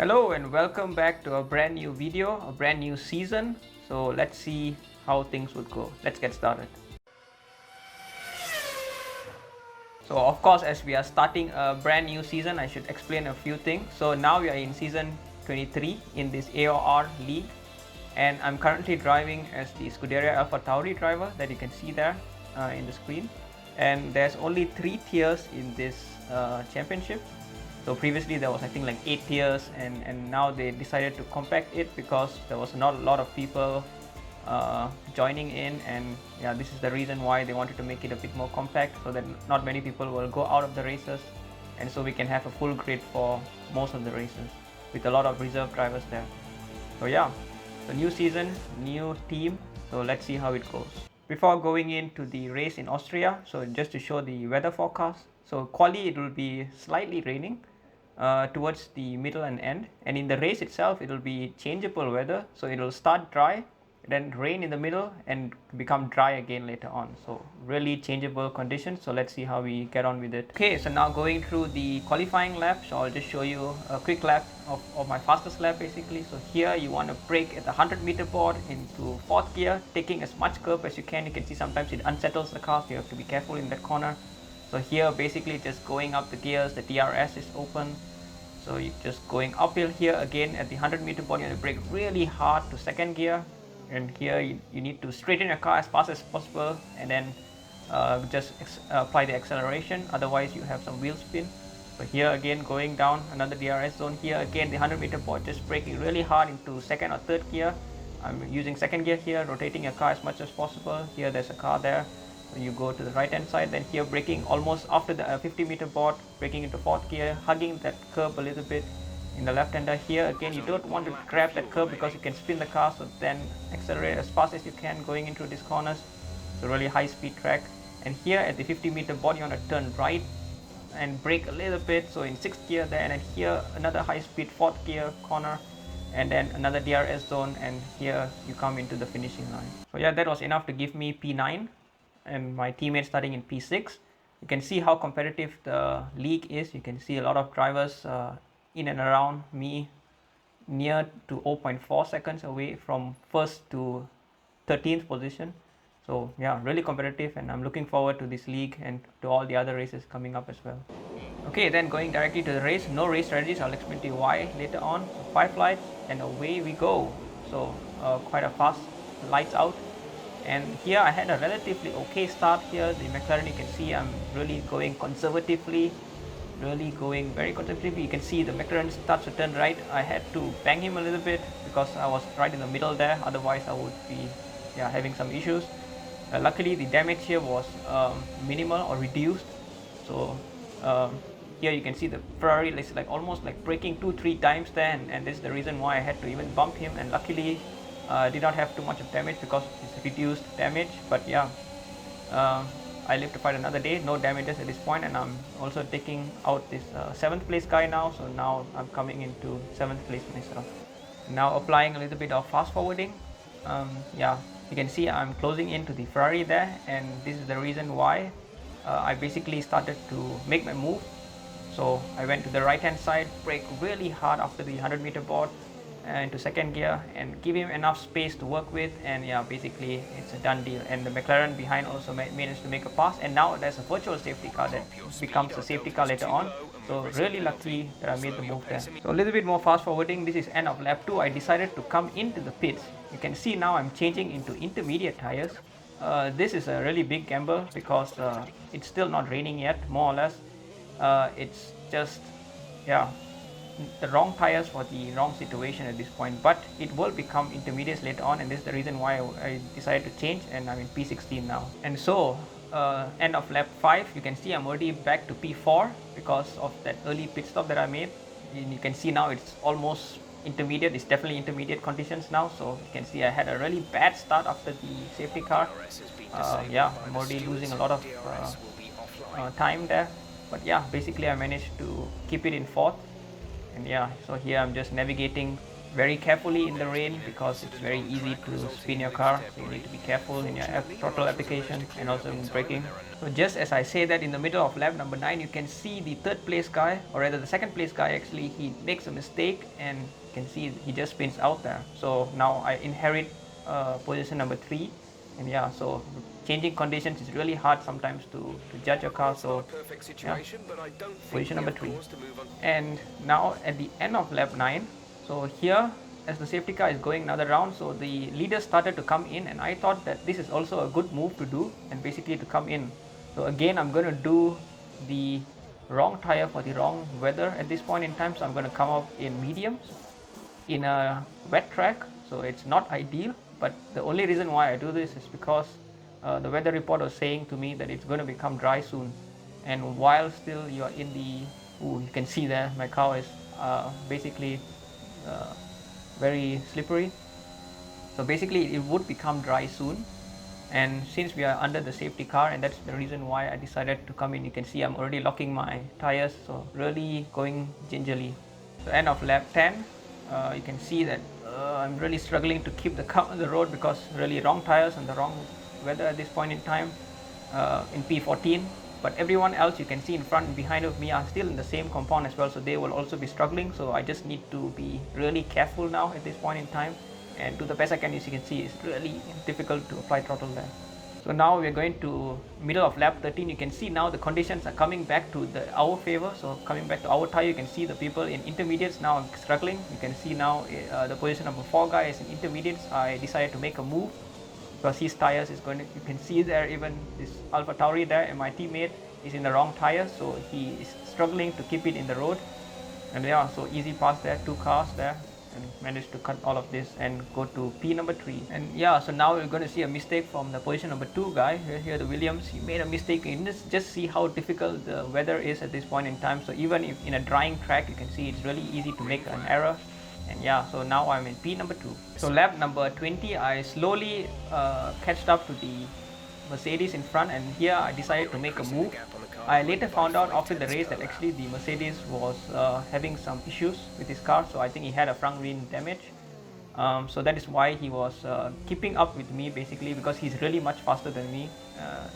Hello and welcome back to a brand new video, a brand new season. So let's see how things would go. Let's get started. So of course, as we are starting a brand new season, I should explain a few things. So now we are in season 23 in this AOR league, and I'm currently driving as the Scuderia Alpha Tauri driver that you can see there in the screen. And there's only 3 tiers in this championship. So previously there was I think like 8 tiers, and now they decided to compact it because there was not a lot of people joining in, and yeah, this is the reason why they wanted to make it a bit more compact so that not many people will go out of the races, and so we can have a full grid for most of the races with a lot of reserve drivers there. So yeah, so new season, new team, so let's see how it goes. Before going into the race in Austria, so just to show the weather forecast, so quali it will be slightly raining towards the middle and end, and in the race itself it will be changeable weather, so it will start dry, then rain in the middle and become dry again later on. So really changeable conditions. So let's see how we get on with it. Okay, so now going through the qualifying lap, so I'll just show you a quick lap of my fastest lap basically. So here you want to brake at the 100-meter board into 4th gear, taking as much curb as you can. You can see sometimes it unsettles the car, so you have to be careful in that corner. So here basically just going up the gears, the DRS is open, so you're just going uphill here again at the 100-meter board. You have to brake really hard to 2nd gear, and here you need to straighten your car as fast as possible, and then just apply the acceleration, otherwise you have some wheel spin. So here again going down another DRS zone. Here again the 100-meter board, just braking really hard into 2nd or 3rd gear. I'm using 2nd gear here, rotating your car as much as possible. Here there's a car there, so you go to the right hand side, then here braking almost after the 50-meter board, braking into 4th gear, hugging that curb a little bit in the left hander. Here again you don't want to grab that curb because you can spin the car, so then accelerate as fast as you can going into these corners. So really high speed track. And here at the 50-meter board you want to turn right and brake a little bit, so in 6th gear there, and then here another high speed 4th gear corner, and then another DRS zone, and here you come into the finishing line. So yeah, that was enough to give me P9 and my teammates starting in P6. You can see how competitive the league is. You can see a lot of drivers in and around me, near to 0.4 seconds away from 1st to 13th position. So yeah, really competitive, and I'm looking forward to this league and to all the other races coming up as well. Okay, then going directly to the race, no race strategies, I'll explain to you why later on. So 5 lights and away we go. So quite a fast lights out. And here I had a relatively okay start here. The McLaren, you can see I'm really going conservatively, really going very conservatively. You can see the McLaren starts to turn right. I had to bang him a little bit because I was right in the middle there, otherwise I would be having some issues. Luckily the damage here was minimal or reduced. So here you can see the Ferrari is like almost like braking 2-3 times there, and this is the reason why I had to even bump him, and luckily did not have too much of damage because it's reduced damage. But yeah, I live to fight another day. No damages at this point, and I'm also taking out this 7th place guy now, so now I'm coming into 7th place myself. Now applying a little bit of fast forwarding. Yeah, you can see I'm closing into the Ferrari there, and this is the reason why I basically started to make my move. So I went to the right hand side, brake really hard after the 100-meter board into 2nd gear, and give him enough space to work with, and yeah, basically it's a done deal. And the McLaren behind also managed to make a pass, and now there's a virtual safety car that becomes a safety car later on. So really lucky that I made the move there. So a little bit more fast forwarding. This is end of lap 2. I decided to come into the pits. You can see now I'm changing into intermediate tires. This is a really big gamble because it's still not raining yet, more or less. It's just the wrong tires for the wrong situation at this point, but it will become intermediates later on, and this is the reason why I decided to change, and I'm in P16 now. And so end of lap 5, you can see I'm already back to P4 because of that early pit stop that I made. And you can see now it's almost intermediate. It's definitely intermediate conditions now, so you can see I had a really bad start after the safety car. Yeah, I'm already losing a lot of time there, but yeah, basically I managed to keep it in 4th. And yeah, so here I'm just navigating very carefully in the rain because it's very easy to spin your car, so you need to be careful in your throttle application and also in braking. So just as I say that, in the middle of lap number 9 you can see the third place guy, or rather the second place guy actually, he makes a mistake and you can see he just spins out there. So now I inherit position number 3, and yeah, so changing conditions is really hard sometimes to judge your car. So yeah, position number 3. And now at the end of lap 9, so here as the safety car is going another round, so the leaders started to come in, and I thought that this is also a good move to do and basically to come in. So again I'm going to do the wrong tire for the wrong weather at this point in time, so I'm going to come up in mediums in a wet track, so it's not ideal, but the only reason why I do this is because the weather report was saying to me that it's going to become dry soon, and while still you are in the, you can see there my car is basically very slippery, so basically it would become dry soon. And since we are under the safety car, and that's the reason why I decided to come in, you can see I'm already locking my tires, so really going gingerly. So end of lap 10, you can see that I'm really struggling to keep the car on the road because really wrong tires and the wrong weather at this point in time in P14. But everyone else you can see in front and behind of me are still in the same compound as well, so they will also be struggling. So I just need to be really careful now at this point in time, and to the best I can. As you can see, it's really difficult to apply throttle there. So now we're going to middle of lap 13. You can see now the conditions are coming back to our favor, so coming back to our tire. You can see the people in intermediates now struggling. You can see now the position number 4 guy is in intermediates. I decided to make a move because his tires is going to, you can see there, even this Alpha Tauri there, and my teammate is in the wrong tire, so he is struggling to keep it in the road. And yeah, so easy pass there, 2 cars there, and managed to cut all of this and go to P number 3. And yeah, so now we're going to see a mistake from the position number 2 guy here, the Williams. He made a mistake. You can just see how difficult the weather is at this point in time. So even if in a drying track, you can see it's really easy to make an error. And yeah, so now I'm in P number 2. So lap number 20, I slowly catched up to the Mercedes in front, and here I decided to make a move. I later found out after the race that actually the Mercedes was having some issues with his car, so I think he had a front wing damage. So that is why he was keeping up with me basically, because he's really much faster than me.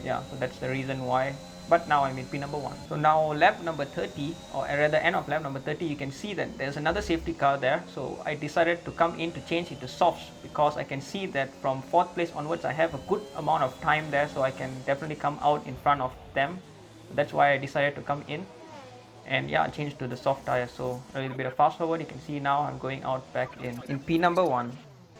Yeah, so that's the reason why. But now I'm in P number 1. So now lap number 30, or rather end of lap number 30, you can see that there's another safety car there. So I decided to come in to change it to softs, because I can see that from 4th place onwards I have a good amount of time there, so I can definitely come out in front of them. So that's why I decided to come in and yeah, change to the soft tire. So a little bit of fast forward, you can see now I'm going out back in P number 1.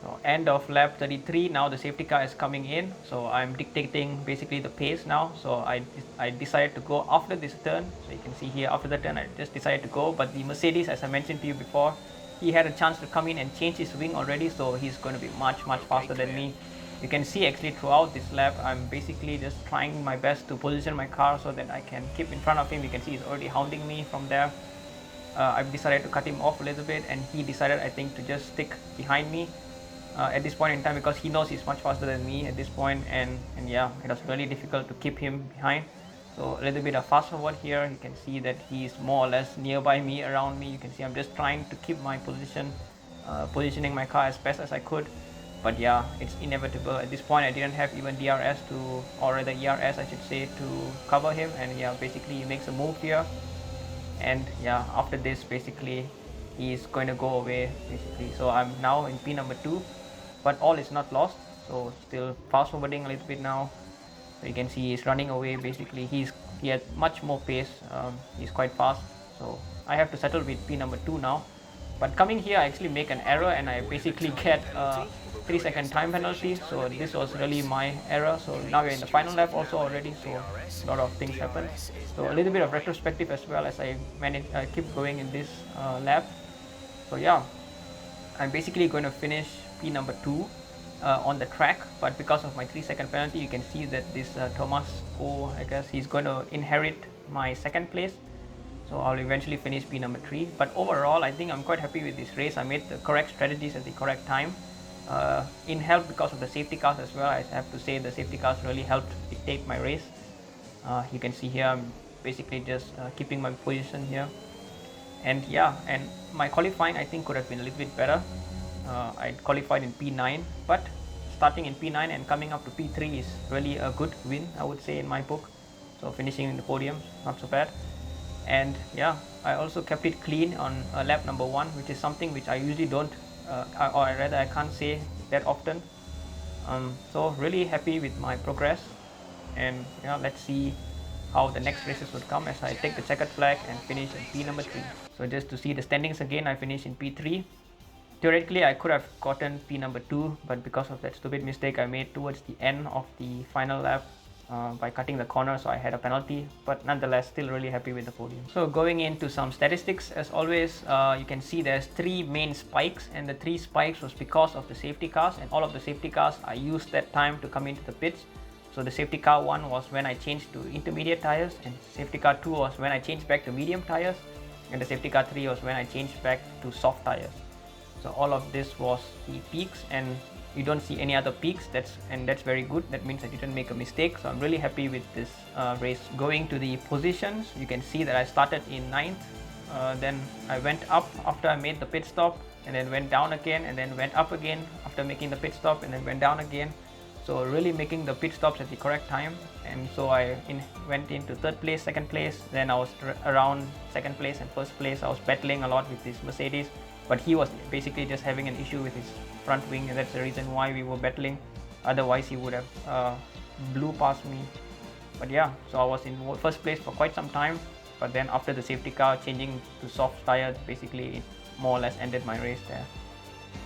So end of lap 33, now the safety car is coming in, so I'm dictating basically the pace now. So I decided to go after this turn, so you can see here after the turn I just decided to go. But the Mercedes, as I mentioned to you before, he had a chance to come in and change his wing already, so he's going to be much faster than me. You can see actually throughout this lap I'm basically just trying my best to position my car so that I can keep in front of him. You can see he's already hounding me from there. I've decided to cut him off a little bit, and he decided, I think, to just stick behind me at this point in time, because he knows he's much faster than me at this point, and yeah, it was really difficult to keep him behind. So a little bit of fast forward here, you can see that he's more or less nearby me, around me. You can see I'm just trying to keep my position, positioning my car as best as I could. But yeah, it's inevitable. At this point I didn't have even DRS to, or rather ERS I should say, to cover him. And yeah, basically he makes a move here, and yeah, after this basically he's going to go away basically. So I'm now in P number 2, but all is not lost. So still fast forwarding a little bit now, so you can see he's running away basically. He has much more pace, he's quite fast, so I have to settle with P number 2 now. But coming here I actually make an error, and I basically get a 3-second time penalty. So this was really my error. So now we're in the final lap also already, so a lot of things happen. So a little bit of retrospective as well as I keep going in this lap. So yeah, I'm basically going to finish P number 2 on the track, but because of my 3-second penalty, you can see that this Thomas O, I guess, he's going to inherit my 2nd place. So I'll eventually finish P number 3. But overall, I think I'm quite happy with this race. I made the correct strategies at the correct time. In help because of the safety cars as well. I have to say the safety cars really helped dictate my race. You can see here I'm basically just keeping my position here. And yeah, and my qualifying I think could have been a little bit better. I qualified in P9, but starting in P9 and coming up to P3 is really a good win, I would say, in my book. So finishing in the podium, not so bad. And yeah, I also kept it clean on lap number 1, which is something which I usually don't, or rather I can't say that often. So really happy with my progress, and yeah, let's see how the next races would come as I take the checkered flag and finish in P number 3. So just to see the standings again, I finished in P3. Theoretically, I could have gotten P number 2, but because of that stupid mistake I made towards the end of the final lap by cutting the corner, so I had a penalty, but nonetheless still really happy with the podium. So going into some statistics, as always, you can see there's 3 main spikes, and the 3 spikes was because of the safety cars, and all of the safety cars I used that time to come into the pits. So the safety car 1 was when I changed to intermediate tires, and safety car 2 was when I changed back to medium tires, and the safety car 3 was when I changed back to soft tires. So all of this was the peaks, and you don't see any other peaks, that's very good. That means I didn't make a mistake, so I'm really happy with this race. Going to the positions, you can see that I started in 9th, then I went up after I made the pit stop, and then went down again, and then went up again after making the pit stop, and then went down again. So really making the pit stops at the correct time, and so I went into 3rd place, 2nd place, then I was around 2nd place and 1st place. I was battling a lot with this Mercedes, but he was basically just having an issue with his front wing, and that's the reason why we were battling. Otherwise he would have blew past me. But yeah, so I was in 1st place for quite some time, but then after the safety car changing to soft tires, basically it more or less ended my race there,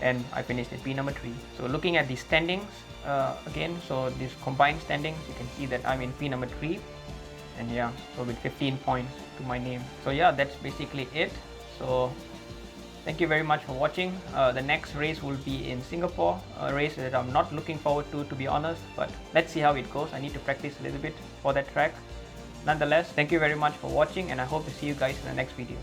and I finished at P number 3. So looking at the standings again, so these combined standings, you can see that I'm in P number 3, and yeah, so with 15 points to my name. So yeah, that's basically it. So thank you very much for watching. The next race will be in Singapore, a race that I'm not looking forward to be honest, but let's see how it goes. I need to practice a little bit for that track. Nonetheless, thank you very much for watching, and I hope to see you guys in the next video.